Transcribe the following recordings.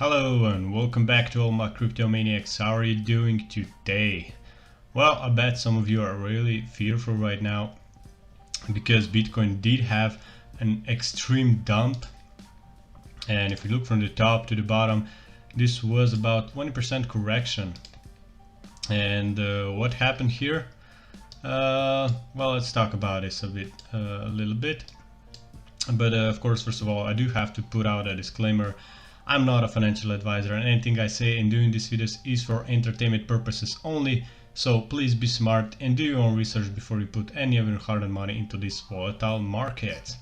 Hello and welcome back to all my crypto maniacs. How are you doing today? Well, I bet some of you are really fearful right now because Bitcoin did have an extreme dump, and if you look from the top to the bottom, this was about 20% correction. And what happened here? Well, let's talk about this a little bit. But of course, first of all, I do have to put out a disclaimer. I'm not a financial advisor, and anything I say in doing these videos is for entertainment purposes only, so please be smart and do your own research before you put any of your hard-earned money into these volatile markets.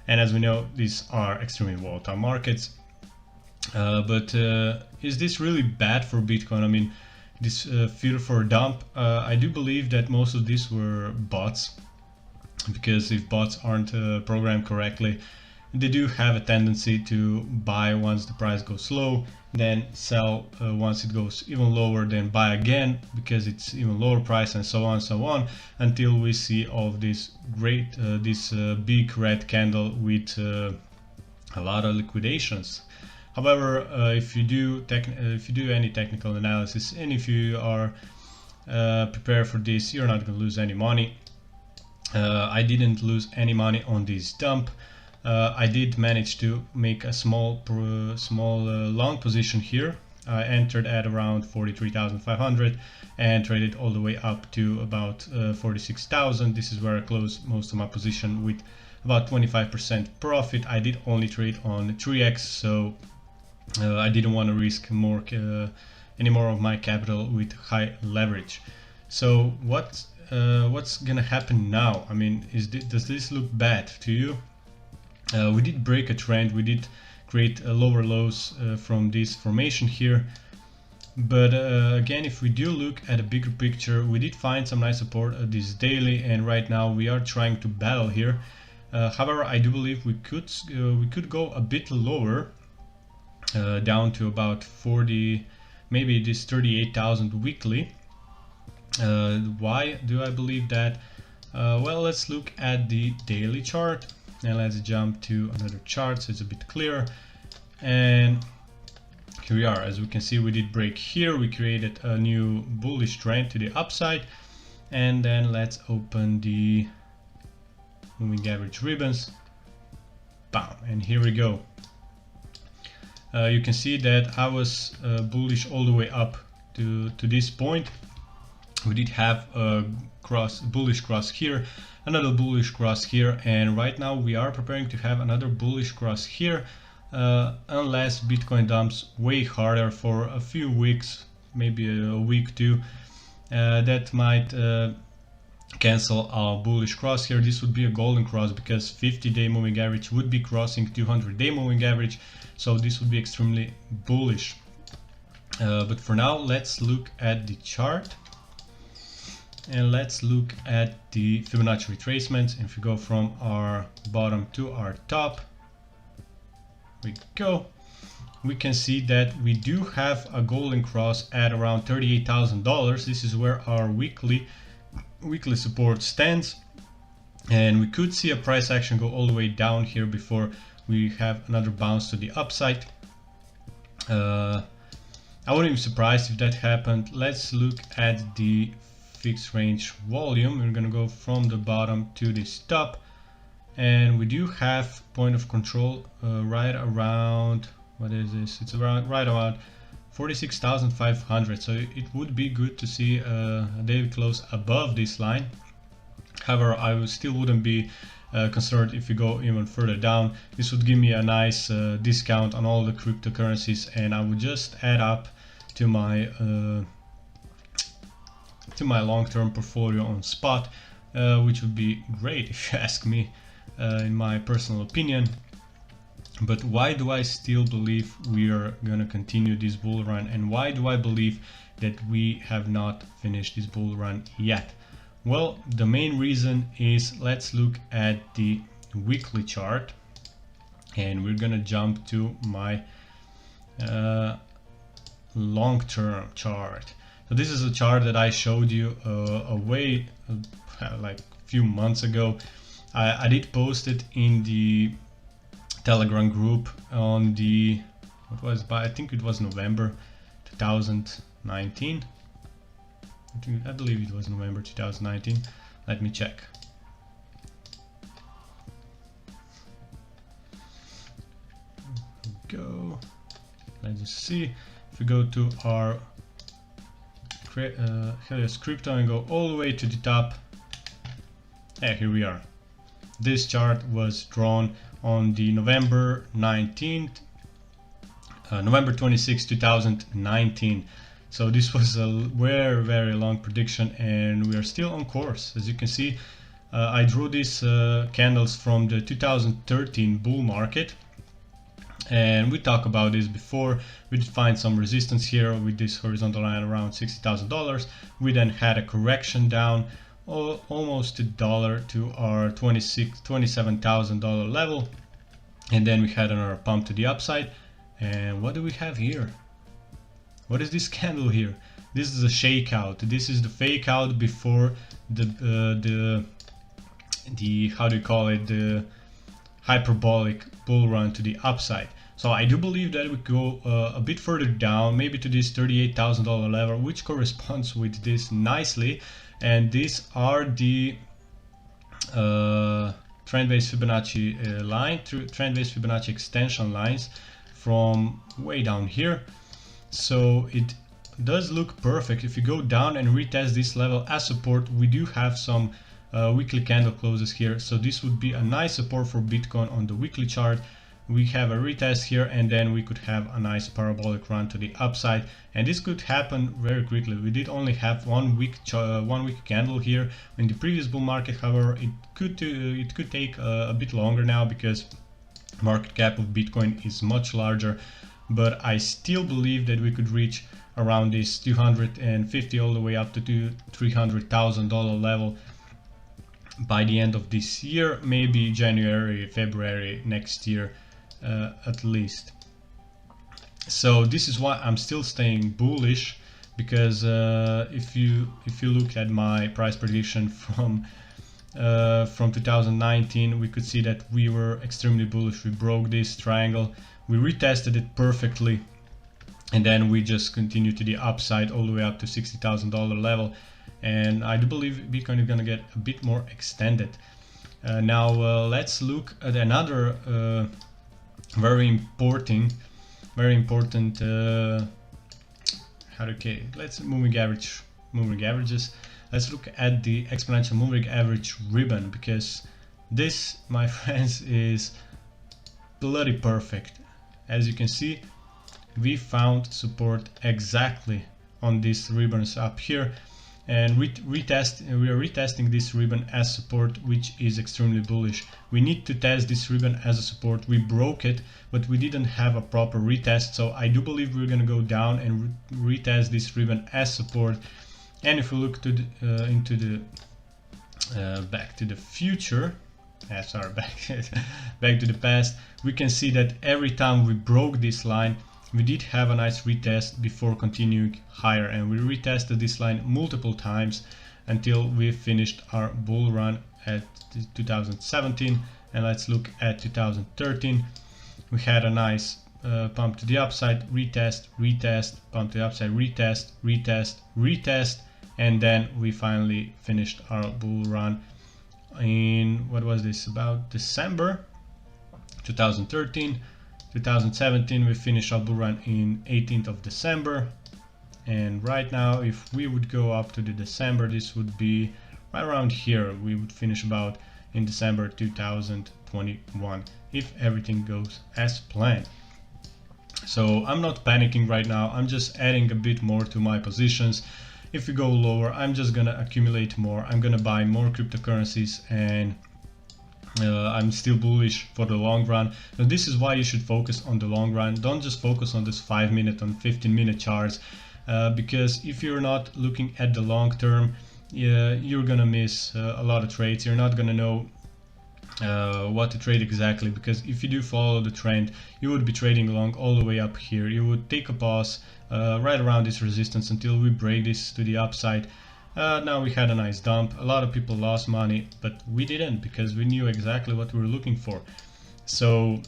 And as we know, these are extremely volatile markets. But is this really bad for Bitcoin? I mean, this fear for a dump, I do believe that most of these were bots, because if bots aren't programmed correctly, they do have a tendency to buy once the price goes low, then sell once it goes even lower, then buy again because it's even lower price, and so on, until we see all of this great, big red candle with a lot of liquidations. However, if you do any technical analysis and if you are prepared for this, you're not going to lose any money. I didn't lose any money on this dump. I did manage to make a small long position here. I entered at around 43,500 and traded all the way up to about 46,000. This is where I closed most of my position with about 25% profit. I did only trade on 3x, so I didn't want to risk any more of my capital with high leverage. So what's gonna happen now? I mean, does this look bad to you? We did break a trend, we did create lower lows from this formation here, but again, if we do look at a bigger picture, we did find some nice support at this daily, and right now we are trying to battle here. However, I do believe we could go a bit lower, down to about 40, maybe this 38,000 weekly. Why do I believe that? Well, let's look at the daily chart. And let's jump to another chart so it's a bit clearer. And here we are. As we can see, we did break here. We created a new bullish trend to the upside. And then let's open the moving average ribbons. Bam! And here we go. You can see that I was bullish all the way up to this point. We did have a bullish cross here, another bullish cross here, and right now we are preparing to have another bullish cross here, unless Bitcoin dumps way harder for a few weeks, maybe a week too. That might cancel our bullish cross here. This would be a golden cross because 50-day moving average would be crossing 200-day moving average, so this would be extremely bullish. But for now, let's look at the chart. And let's look at the Fibonacci retracements. If we go from our bottom to our top, we can see that we do have a golden cross at around $38,000. This is where our weekly support stands, and we could see a price action go all the way down here before we have another bounce to the upside. I wouldn't be surprised if that happened. Let's look at the fixed range volume. We're gonna go from the bottom to this top, and we do have point of control right around, what is this? It's right around 46,500. So it would be good to see a daily close above this line. However, I still wouldn't be concerned if we go even further down. This would give me a nice discount on all the cryptocurrencies, and I would just add up to my long-term portfolio on spot, which would be great if you ask me, in my personal opinion. But why do I still believe we are gonna continue this bull run, and why do I believe that we have not finished this bull run yet? Well, the main reason is, let's look at the weekly chart, and we're gonna jump to my long-term chart. So this is a chart that I showed you like a few months ago. I did post it in the Telegram group on the I think it was November 2019. I believe it was November 2019. Let me check. Go. Let's just see. If we go to our Helios Crypto and go all the way to the top, yeah, here we are. This chart was drawn on the November 19th, November 26, 2019. So this was a very long prediction, and we are still on course. As you can see, I drew these candles from the 2013 bull market, and we talked about this before. We did find some resistance here with this horizontal line around $60,000. We then had a correction down almost $1 to our $27,000 level, and then we had another pump to the upside. And what do we have here? What is this candle here? This is a shakeout. This is the fake out before the how do you call it, the hyperbolic bull run to the upside. So I do believe that we go a bit further down, maybe to this $38,000 level, which corresponds with this nicely. And these are the trend-based Fibonacci line through trend-based Fibonacci extension lines from way down here. So it does look perfect. If you go down and retest this level as support, we do have some weekly candle closes here. So this would be a nice support for Bitcoin on the weekly chart. We have a retest here, and then we could have a nice parabolic run to the upside, and this could happen very quickly. We did only have one week candle here in the previous bull market. However, it could take a bit longer now because market cap of Bitcoin is much larger, but I still believe that we could reach around this 250 all the way up to $300,000 level by the end of this year, maybe January, February next year. At least. So this is why I'm still staying bullish, because if you look at my price prediction from 2019, we could see that we were extremely bullish. We broke this triangle, we retested it perfectly, and then we just continued to the upside all the way up to $60,000 level. And I do believe Bitcoin is gonna get a bit more extended. Now let's look at another very important let's moving averages. Let's look at the exponential moving average ribbon, because this, my friends, is bloody perfect. As you can see, we found support exactly on these ribbons up here, and we are retesting this ribbon as support, which is extremely bullish. We need to test this ribbon as a support. We broke it, but we didn't have a proper retest, so I do believe we're gonna go down and retest this ribbon as support. And if we look to the, into the back to the future, sorry, back to the past, we can see that every time we broke this line, we did have a nice retest before continuing higher, and we retested this line multiple times until we finished our bull run at 2017. And let's look at 2013. We had a nice pump to the upside, retest, pump to the upside, retest, and then we finally finished our bull run in, what was this, about December 2013. 2017 we finished our bull run in 18th of December, and right now if we would go up to the December, this would be right around here. We would finish about in December 2021 if everything goes as planned. So I'm not panicking right now, I'm just adding a bit more to my positions. If we go lower, I'm just gonna accumulate more, I'm gonna buy more cryptocurrencies, and I'm still bullish for the long run. Now this is why you should focus on the long run. Don't just focus on this 5-minute and 15-minute charts, because if you're not looking at the long term, you're gonna miss a lot of trades. You're not gonna know what to trade exactly, because if you do follow the trend, you would be trading along all the way up here. You would take a pause right around this resistance until we break this to the upside. Now we had a nice dump. A lot of people lost money, but we didn't, because we knew exactly what we were looking for. So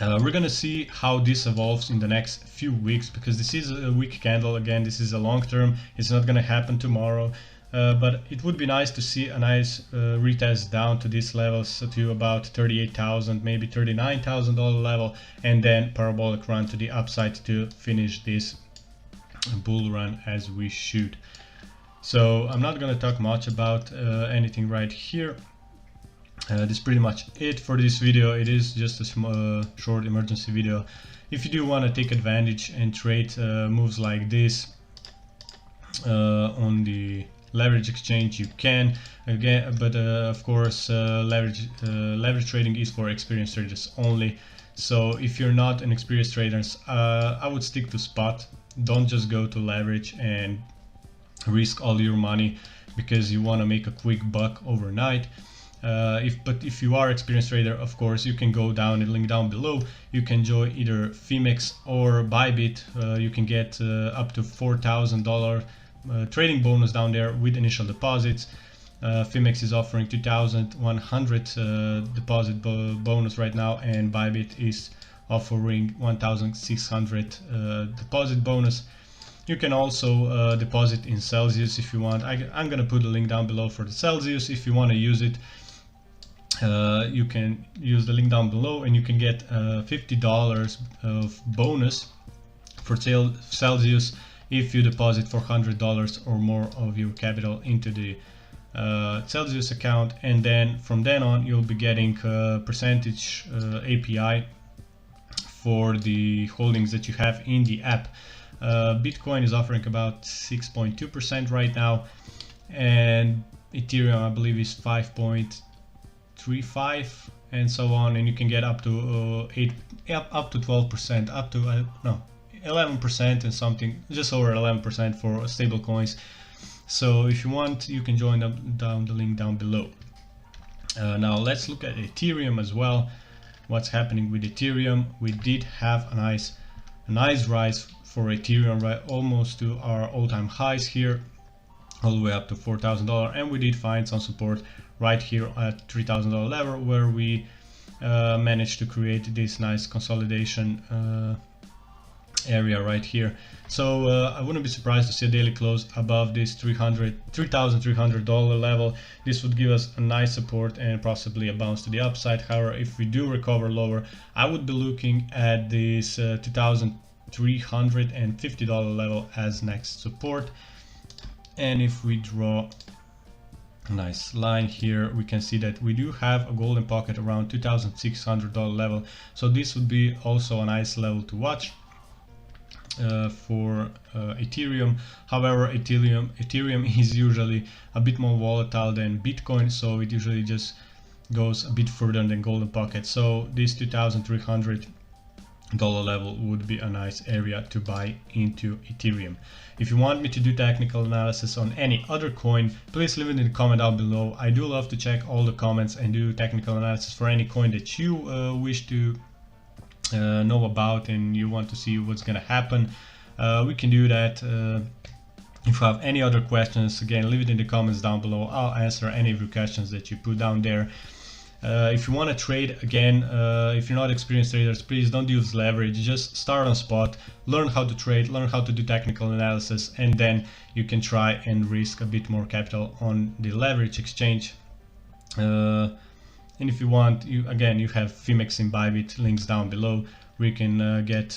We're gonna see how this evolves in the next few weeks, because this is a weak candle. Again, this is a long term, it's not gonna happen tomorrow, but it would be nice to see a nice retest down to these levels, so to about 38,000, maybe $39,000 level, and then parabolic run to the upside to finish this bull run as we should. So I'm not gonna talk much about anything right here. This is pretty much it for this video. It is just a small, short emergency video. If you do want to take advantage and trade moves like this on the leverage exchange, you can. Again, but of course, leverage trading is for experienced traders only. So if you're not an experienced trader, I would stick to spot. Don't just go to leverage and risk all your money because you want to make a quick buck overnight. But if you are an experienced trader, of course, you can go down and link down below. You can join either Phemex or Bybit. You can get up to $4,000 trading bonus down there with initial deposits. Phemex is offering 2,100 deposit bonus right now, and Bybit is offering 1,600 deposit bonus. You can also deposit in Celsius if you want. I'm gonna put a link down below for the Celsius. If you want to use it, you can use the link down below, and you can get $50 of bonus for Celsius if you deposit $400 or more of your capital into the Celsius account. And then from then on, you'll be getting percentage API for the holdings that you have in the app. Bitcoin is offering about 6.2% right now, and Ethereum, I believe, is 5.35, and so on. And you can get up to 12%, up to 11% and something, just over 11% for stable coins. So if you want, you can join them down the link down below. Now let's look at Ethereum as well. What's happening with Ethereum? We did have a nice rise for Ethereum, right, almost to our all-time highs here, all the way up to $4,000, and we did find some support right here at $3,000 level, where we managed to create this nice consolidation area right here. So I wouldn't be surprised to see a daily close above this $3,300 level. This would give us a nice support and possibly a bounce to the upside. However, if we do recover lower, I would be looking at this $2,350 level as next support. And if we draw a nice line here, we can see that we do have a golden pocket around $2,600 level. So this would be also a nice level to watch for Ethereum. However, Ethereum is usually a bit more volatile than Bitcoin, so it usually just goes a bit further than golden pocket. So this $2,300 level would be a nice area to buy into Ethereum. If you want me to do technical analysis on any other coin, please leave it in the comment down below. I do love to check all the comments and do technical analysis for any coin that you wish to know about and you want to see what's gonna happen. We can do that. If you have any other questions, again, leave it in the comments down below. I'll answer any of your questions that you put down there. If you want to trade, again, if you're not experienced traders, please don't use leverage. Just start on spot, learn how to trade, learn how to do technical analysis, and then you can try and risk a bit more capital on the leverage exchange. And if you want, you have Phemex and Bybit links down below. We can get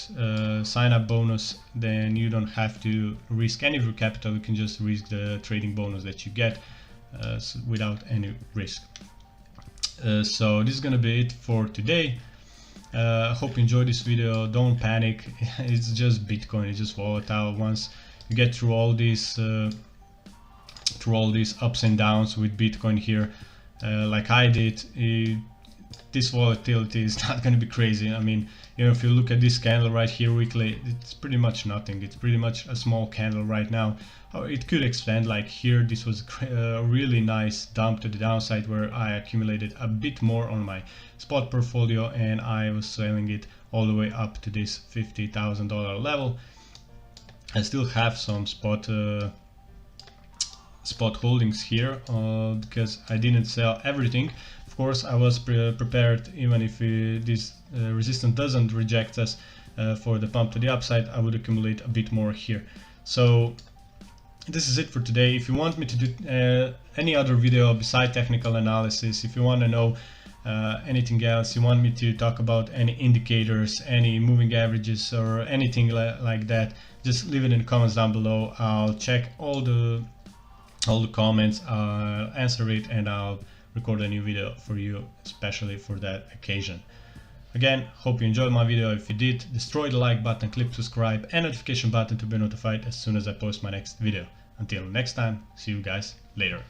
sign up bonus. Then you don't have to risk any of your capital. You can just risk the trading bonus that you get without any risk. So this is gonna be it for today. I hope you enjoyed this video. Don't panic. It's just Bitcoin. It's just volatile. Once you get through all these ups and downs with Bitcoin here, like I did, this volatility is not going to be crazy. I mean, if you look at this candle right here weekly, it's pretty much nothing. It's pretty much a small candle right now. It could expand, like here. This was a really nice dump to the downside where I accumulated a bit more on my spot portfolio, and I was selling it all the way up to this $50,000 level. I still have some spot holdings here because I didn't sell everything Of course, I was prepared, even if this resistance doesn't reject us for the pump to the upside, I would accumulate a bit more here. So this is it for today. If you want me to do any other video beside technical analysis, if you want to know anything else, you want me to talk about any indicators, any moving averages or anything like that, just leave it in the comments down below. I'll check all the comments, I'll answer it, and I'll record a new video for you, especially for that occasion. Again, hope you enjoyed my video. If you did, destroy the like button, click subscribe and notification button to be notified as soon as I post my next video. Until next time, see you guys later.